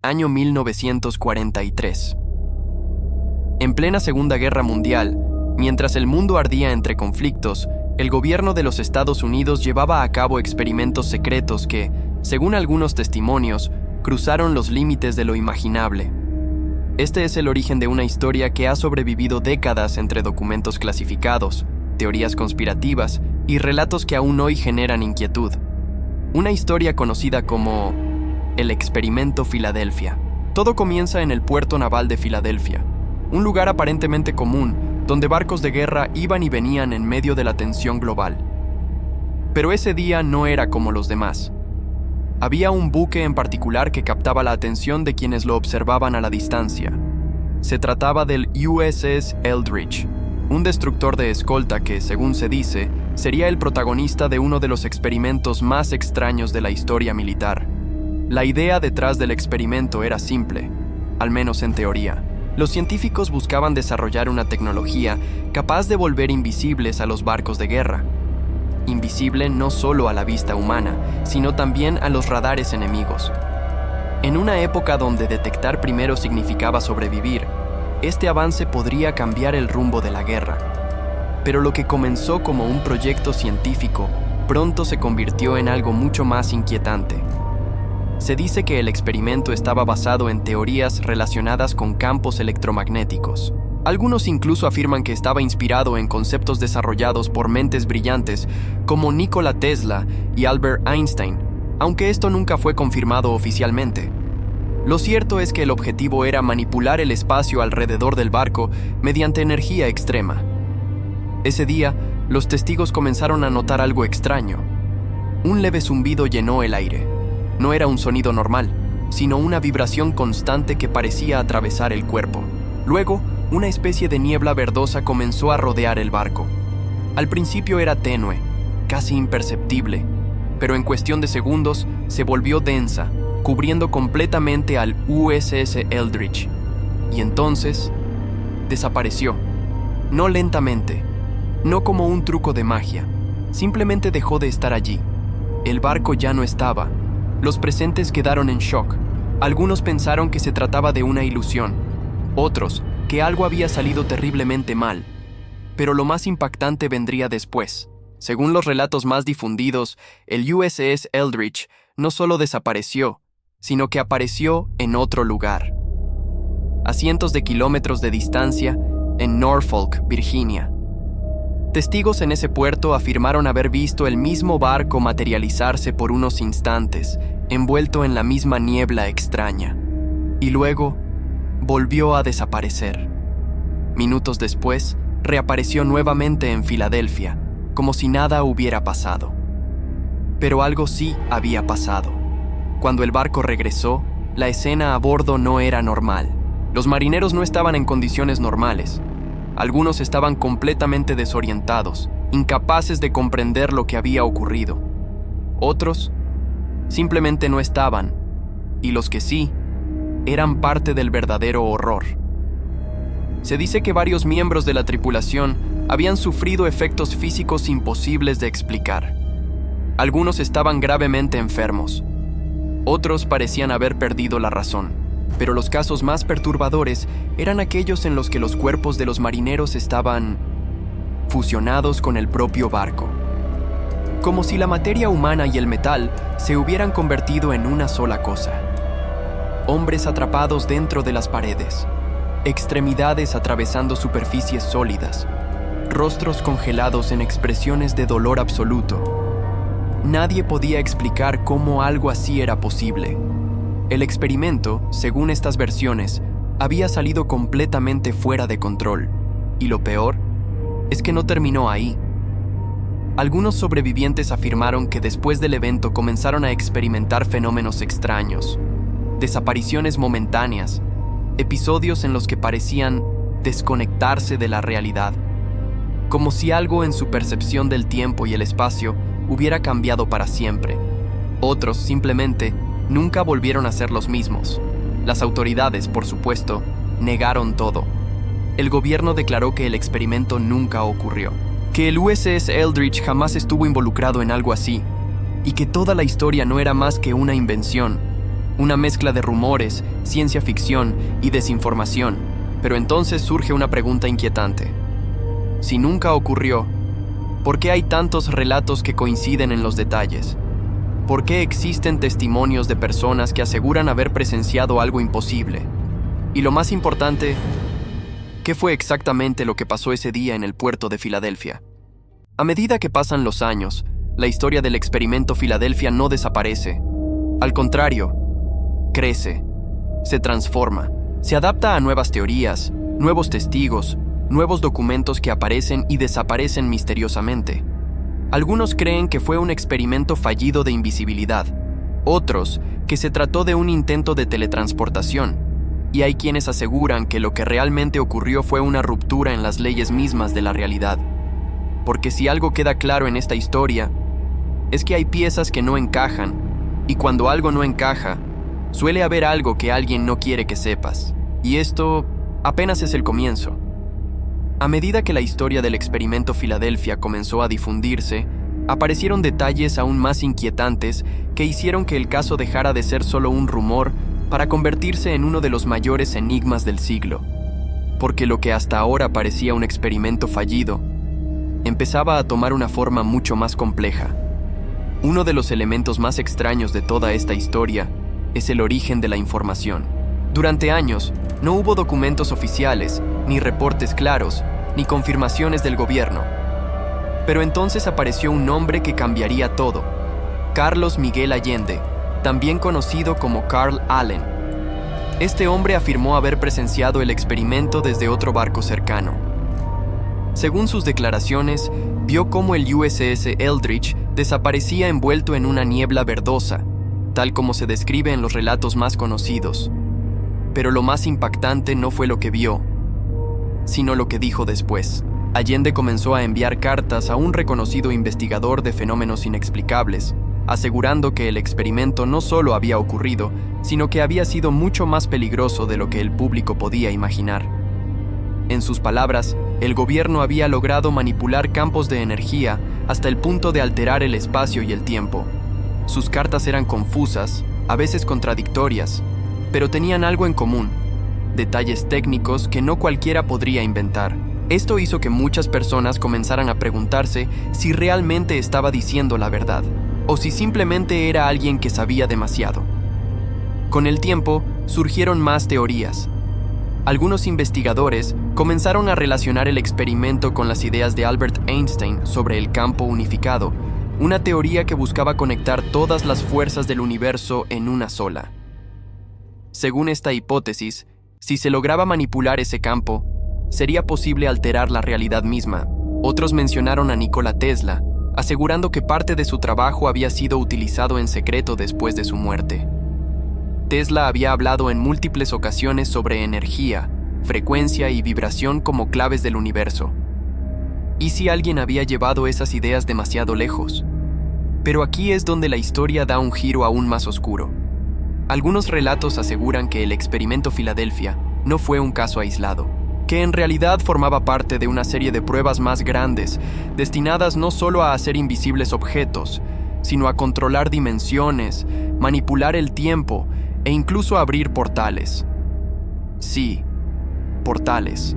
año 1943. En plena Segunda Guerra Mundial, mientras el mundo ardía entre conflictos, el gobierno de los Estados Unidos llevaba a cabo experimentos secretos que, según algunos testimonios, cruzaron los límites de lo imaginable. Este es el origen de una historia que ha sobrevivido décadas entre documentos clasificados, teorías conspirativas y relatos que aún hoy generan inquietud. Una historia conocida como el Experimento Filadelfia. Todo comienza en el puerto naval de Filadelfia, un lugar aparentemente común donde barcos de guerra iban y venían en medio de la tensión global. Pero ese día no era como los demás. Había un buque en particular que captaba la atención de quienes lo observaban a la distancia. Se trataba del USS Eldridge, un destructor de escolta que, según se dice, sería el protagonista de uno de los experimentos más extraños de la historia militar. La idea detrás del experimento era simple, al menos en teoría. Los científicos buscaban desarrollar una tecnología capaz de volver invisibles a los barcos de guerra. Invisible no solo a la vista humana, sino también a los radares enemigos. En una época donde detectar primero significaba sobrevivir, este avance podría cambiar el rumbo de la guerra. Pero lo que comenzó como un proyecto científico, pronto se convirtió en algo mucho más inquietante. Se dice que el experimento estaba basado en teorías relacionadas con campos electromagnéticos. Algunos incluso afirman que estaba inspirado en conceptos desarrollados por mentes brillantes como Nikola Tesla y Albert Einstein, aunque esto nunca fue confirmado oficialmente. Lo cierto es que el objetivo era manipular el espacio alrededor del barco mediante energía extrema. Ese día, los testigos comenzaron a notar algo extraño. Un leve zumbido llenó el aire. No era un sonido normal, sino una vibración constante que parecía atravesar el cuerpo. Luego, una especie de niebla verdosa comenzó a rodear el barco. Al principio era tenue, casi imperceptible, pero en cuestión de segundos se volvió densa, cubriendo completamente al USS Eldridge. Y entonces, desapareció. No lentamente, no como un truco de magia, simplemente dejó de estar allí. El barco ya no estaba. Los presentes quedaron en shock. Algunos pensaron que se trataba de una ilusión, otros que algo había salido terriblemente mal. Pero lo más impactante vendría después. Según los relatos más difundidos, el USS Eldridge no solo desapareció, sino que apareció en otro lugar. A cientos de kilómetros de distancia, en Norfolk, Virginia. Testigos en ese puerto afirmaron haber visto el mismo barco materializarse por unos instantes, envuelto en la misma niebla extraña. Y luego, volvió a desaparecer. Minutos después, reapareció nuevamente en Filadelfia, como si nada hubiera pasado. Pero algo sí había pasado. Cuando el barco regresó, la escena a bordo no era normal. Los marineros no estaban en condiciones normales. Algunos estaban completamente desorientados, incapaces de comprender lo que había ocurrido. Otros simplemente no estaban, y los que sí, eran parte del verdadero horror. Se dice que varios miembros de la tripulación habían sufrido efectos físicos imposibles de explicar. Algunos estaban gravemente enfermos. Otros parecían haber perdido la razón. Pero los casos más perturbadores eran aquellos en los que los cuerpos de los marineros estaban fusionados con el propio barco. Como si la materia humana y el metal se hubieran convertido en una sola cosa. Hombres atrapados dentro de las paredes, extremidades atravesando superficies sólidas, rostros congelados en expresiones de dolor absoluto. Nadie podía explicar cómo algo así era posible. El experimento, según estas versiones, había salido completamente fuera de control. Y lo peor es que no terminó ahí. Algunos sobrevivientes afirmaron que después del evento comenzaron a experimentar fenómenos extraños, desapariciones momentáneas, episodios en los que parecían desconectarse de la realidad, como si algo en su percepción del tiempo y el espacio hubiera cambiado para siempre. Otros simplemente nunca volvieron a ser los mismos. Las autoridades, por supuesto, negaron todo. El gobierno declaró que el experimento nunca ocurrió, que el USS Eldridge jamás estuvo involucrado en algo así, y que toda la historia no era más que una invención, Una mezcla de rumores, ciencia ficción y desinformación. Pero entonces surge una pregunta inquietante. Si nunca ocurrió, ¿por qué hay tantos relatos que coinciden en los detalles? ¿Por qué existen testimonios de personas que aseguran haber presenciado algo imposible? Y lo más importante, ¿qué fue exactamente lo que pasó ese día en el puerto de Filadelfia? A medida que pasan los años, la historia del experimento Filadelfia no desaparece. Al contrario, crece, se transforma, se adapta a nuevas teorías, nuevos testigos, nuevos documentos que aparecen y desaparecen misteriosamente. Algunos creen que fue un experimento fallido de invisibilidad, otros que se trató de un intento de teletransportación, y hay quienes aseguran que lo que realmente ocurrió fue una ruptura en las leyes mismas de la realidad. Porque si algo queda claro en esta historia, es que hay piezas que no encajan, y cuando algo no encaja, suele haber algo que alguien no quiere que sepas. Y esto apenas es el comienzo. A medida que la historia del experimento Filadelfia comenzó a difundirse, aparecieron detalles aún más inquietantes que hicieron que el caso dejara de ser solo un rumor para convertirse en uno de los mayores enigmas del siglo. Porque lo que hasta ahora parecía un experimento fallido, empezaba a tomar una forma mucho más compleja. Uno de los elementos más extraños de toda esta historia es el origen de la información. Durante años, no hubo documentos oficiales, ni reportes claros, ni confirmaciones del gobierno. Pero entonces apareció un nombre que cambiaría todo: Carlos Miguel Allende, también conocido como Carl Allen. Este hombre afirmó haber presenciado el experimento desde otro barco cercano. Según sus declaraciones, vio cómo el USS Eldridge desaparecía envuelto en una niebla verdosa, tal como se describe en los relatos más conocidos. Pero lo más impactante no fue lo que vio, sino lo que dijo después. Allende comenzó a enviar cartas a un reconocido investigador de fenómenos inexplicables, asegurando que el experimento no solo había ocurrido, sino que había sido mucho más peligroso de lo que el público podía imaginar. En sus palabras, el gobierno había logrado manipular campos de energía hasta el punto de alterar el espacio y el tiempo. Sus cartas eran confusas, a veces contradictorias, pero tenían algo en común: detalles técnicos que no cualquiera podría inventar. Esto hizo que muchas personas comenzaran a preguntarse si realmente estaba diciendo la verdad, o si simplemente era alguien que sabía demasiado. Con el tiempo, surgieron más teorías. Algunos investigadores comenzaron a relacionar el experimento con las ideas de Albert Einstein sobre el campo unificado, una teoría que buscaba conectar todas las fuerzas del universo en una sola. Según esta hipótesis, si se lograba manipular ese campo, sería posible alterar la realidad misma. Otros mencionaron a Nikola Tesla, asegurando que parte de su trabajo había sido utilizado en secreto después de su muerte. Tesla había hablado en múltiples ocasiones sobre energía, frecuencia y vibración como claves del universo. ¿Y si alguien había llevado esas ideas demasiado lejos? Pero aquí es donde la historia da un giro aún más oscuro. Algunos relatos aseguran que el experimento Filadelfia no fue un caso aislado, que en realidad formaba parte de una serie de pruebas más grandes, destinadas no solo a hacer invisibles objetos, sino a controlar dimensiones, manipular el tiempo e incluso abrir portales. Sí, portales.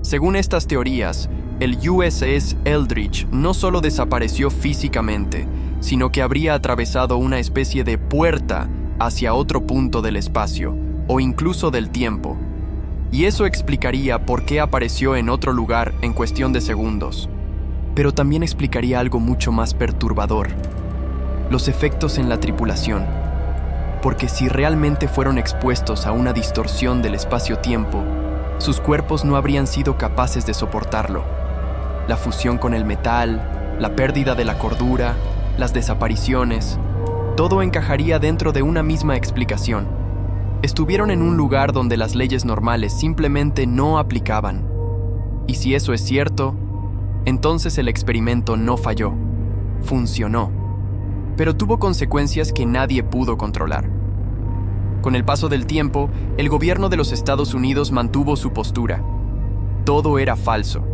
Según estas teorías, el USS Eldridge no solo desapareció físicamente, sino que habría atravesado una especie de puerta hacia otro punto del espacio, o incluso del tiempo. Y eso explicaría por qué apareció en otro lugar en cuestión de segundos. Pero también explicaría algo mucho más perturbador: los efectos en la tripulación. Porque si realmente fueron expuestos a una distorsión del espacio-tiempo, sus cuerpos no habrían sido capaces de soportarlo. La fusión con el metal, la pérdida de la cordura, las desapariciones, todo encajaría dentro de una misma explicación. Estuvieron en un lugar donde las leyes normales simplemente no aplicaban. Y si eso es cierto, entonces el experimento no falló, funcionó, pero tuvo consecuencias que nadie pudo controlar. Con el paso del tiempo, el gobierno de los Estados Unidos mantuvo su postura. Todo era falso.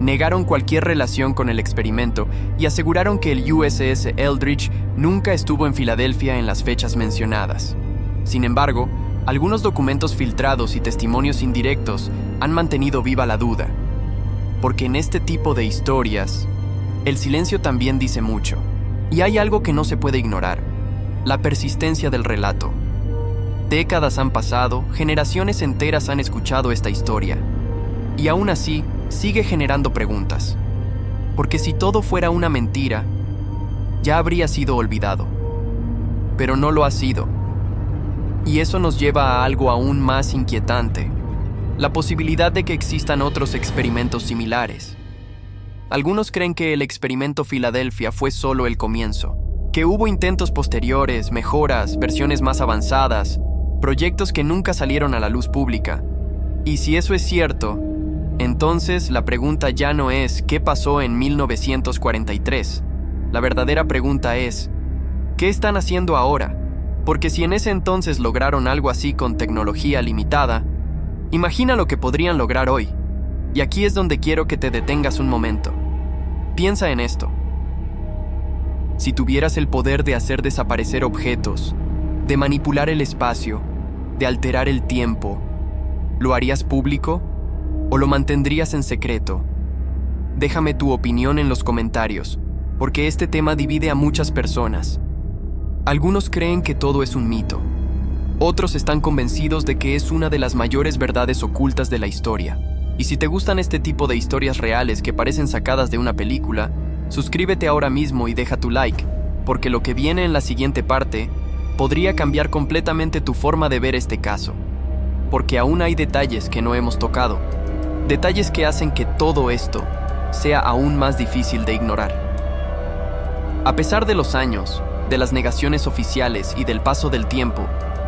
negaron cualquier relación con el experimento y aseguraron que el USS Eldridge nunca estuvo en Filadelfia en las fechas mencionadas. Sin embargo, algunos documentos filtrados y testimonios indirectos han mantenido viva la duda, porque en este tipo de historias, el silencio también dice mucho, y hay algo que no se puede ignorar: la persistencia del relato. Décadas han pasado, generaciones enteras han escuchado esta historia, y aún así sigue generando preguntas. Porque si todo fuera una mentira, ya habría sido olvidado. Pero no lo ha sido. Y eso nos lleva a algo aún más inquietante: la posibilidad de que existan otros experimentos similares. Algunos creen que el experimento Filadelfia fue solo el comienzo, que hubo intentos posteriores, mejoras, versiones más avanzadas, proyectos que nunca salieron a la luz pública. Y si eso es cierto, entonces la pregunta ya no es ¿qué pasó en 1943? La verdadera pregunta es ¿qué están haciendo ahora? Porque si en ese entonces lograron algo así con tecnología limitada, imagina lo que podrían lograr hoy. Y aquí es donde quiero que te detengas un momento. Piensa en esto. Si tuvieras el poder de hacer desaparecer objetos, de manipular el espacio, de alterar el tiempo, ¿lo harías público o lo mantendrías en secreto? Déjame tu opinión en los comentarios, porque este tema divide a muchas personas. Algunos creen que todo es un mito. Otros están convencidos de que es una de las mayores verdades ocultas de la historia. Y si te gustan este tipo de historias reales que parecen sacadas de una película, suscríbete ahora mismo y deja tu like, porque lo que viene en la siguiente parte podría cambiar completamente tu forma de ver este caso. Porque aún hay detalles que no hemos tocado. Detalles que hacen que todo esto sea aún más difícil de ignorar. A pesar de los años, de las negaciones oficiales y del paso del tiempo,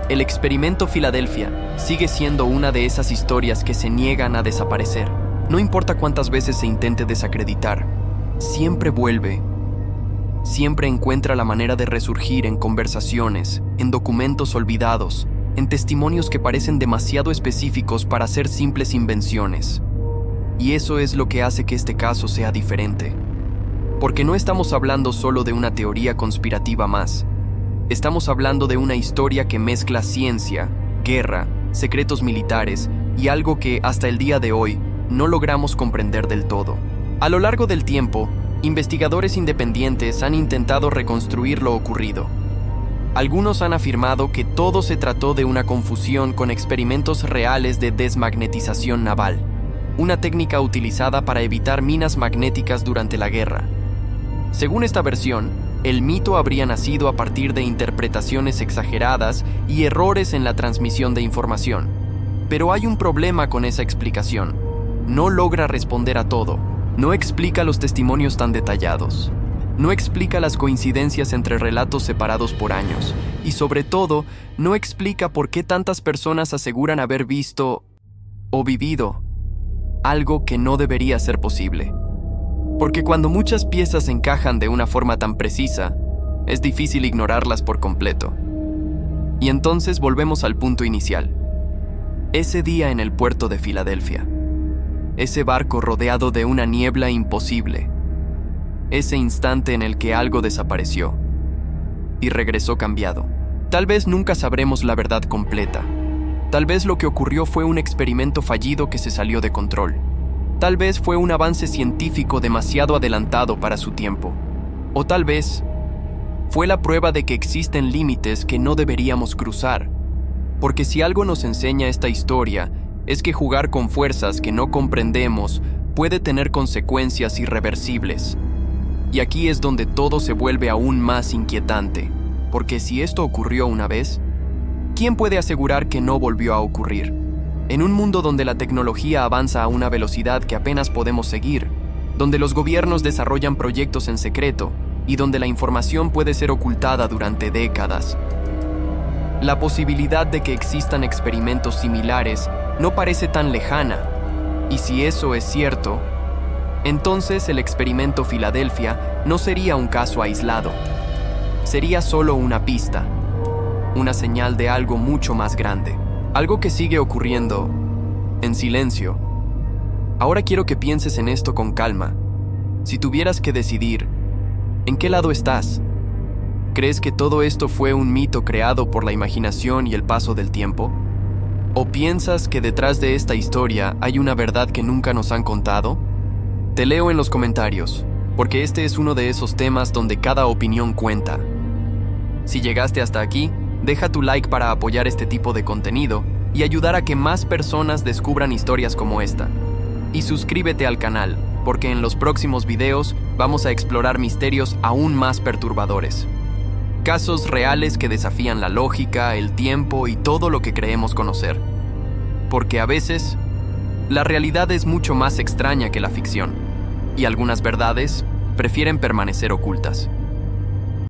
el experimento Filadelfia sigue siendo una de esas historias que se niegan a desaparecer. No importa cuántas veces se intente desacreditar, siempre vuelve. Siempre encuentra la manera de resurgir en conversaciones, en documentos olvidados, en testimonios que parecen demasiado específicos para ser simples invenciones. Y eso es lo que hace que este caso sea diferente. Porque no estamos hablando solo de una teoría conspirativa más. Estamos hablando de una historia que mezcla ciencia, guerra, secretos militares y algo que, hasta el día de hoy, no logramos comprender del todo. A lo largo del tiempo, investigadores independientes han intentado reconstruir lo ocurrido. Algunos han afirmado que todo se trató de una confusión con experimentos reales de desmagnetización naval, una técnica utilizada para evitar minas magnéticas durante la guerra. Según esta versión, el mito habría nacido a partir de interpretaciones exageradas y errores en la transmisión de información. Pero hay un problema con esa explicación. No logra responder a todo. No explica los testimonios tan detallados. No explica las coincidencias entre relatos separados por años. Y sobre todo, no explica por qué tantas personas aseguran haber visto o vivido algo que no debería ser posible. Porque cuando muchas piezas encajan de una forma tan precisa, es difícil ignorarlas por completo. Y entonces volvemos al punto inicial. Ese día en el puerto de Filadelfia. Ese barco rodeado de una niebla imposible. Ese instante en el que algo desapareció y regresó cambiado. Tal vez nunca sabremos la verdad completa. Tal vez lo que ocurrió fue un experimento fallido que se salió de control. Tal vez fue un avance científico demasiado adelantado para su tiempo. O tal vez fue la prueba de que existen límites que no deberíamos cruzar. Porque si algo nos enseña esta historia, es que jugar con fuerzas que no comprendemos puede tener consecuencias irreversibles. Y aquí es donde todo se vuelve aún más inquietante. Porque si esto ocurrió una vez, ¿quién puede asegurar que no volvió a ocurrir? En un mundo donde la tecnología avanza a una velocidad que apenas podemos seguir, donde los gobiernos desarrollan proyectos en secreto y donde la información puede ser ocultada durante décadas, la posibilidad de que existan experimentos similares no parece tan lejana. Y si eso es cierto, entonces el experimento Filadelfia no sería un caso aislado. Sería solo una pista, una señal de algo mucho más grande. Algo que sigue ocurriendo en silencio. Ahora quiero que pienses en esto con calma. Si tuvieras que decidir, ¿en qué lado estás? ¿Crees que todo esto fue un mito creado por la imaginación y el paso del tiempo? ¿O piensas que detrás de esta historia hay una verdad que nunca nos han contado? Te leo en los comentarios, porque este es uno de esos temas donde cada opinión cuenta. Si llegaste hasta aquí, deja tu like para apoyar este tipo de contenido y ayudar a que más personas descubran historias como esta. Y suscríbete al canal, porque en los próximos videos vamos a explorar misterios aún más perturbadores. Casos reales que desafían la lógica, el tiempo y todo lo que creemos conocer. Porque a veces, la realidad es mucho más extraña que la ficción, y algunas verdades prefieren permanecer ocultas.